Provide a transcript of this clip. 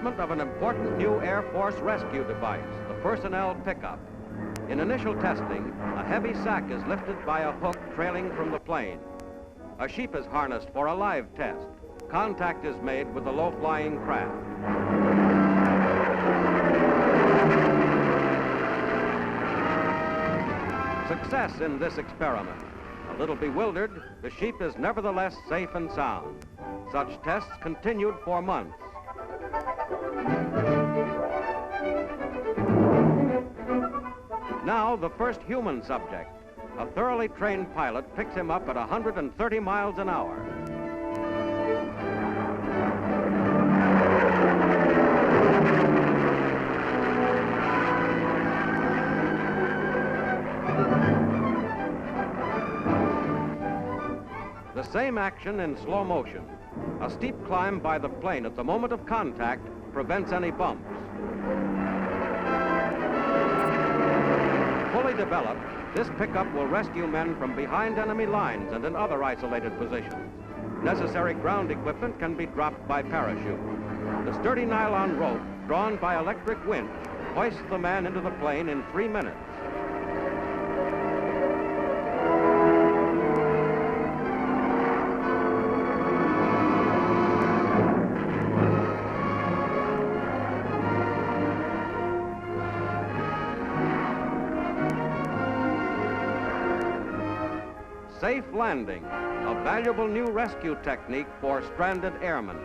development of an important new Air Force rescue device, the personnel pickup. In initial testing, a heavy sack is lifted by a hook trailing from the plane. A sheep is harnessed for a live test. Contact is made with the low-flying craft. Success in this experiment. A little bewildered, the sheep is nevertheless safe and sound. Such tests continued for months. Now, the first human subject. A thoroughly trained pilot picks him up at 130 miles an hour. The same action in slow motion. A steep climb by the plane at the moment of contact prevents any bumps. Fully developed, this pickup will rescue men from behind enemy lines and in other isolated positions. Necessary ground equipment can be dropped by parachute. The sturdy nylon rope, drawn by electric winch, hoists the man into the plane in 3 minutes. Safe landing, a valuable new rescue technique for stranded airmen.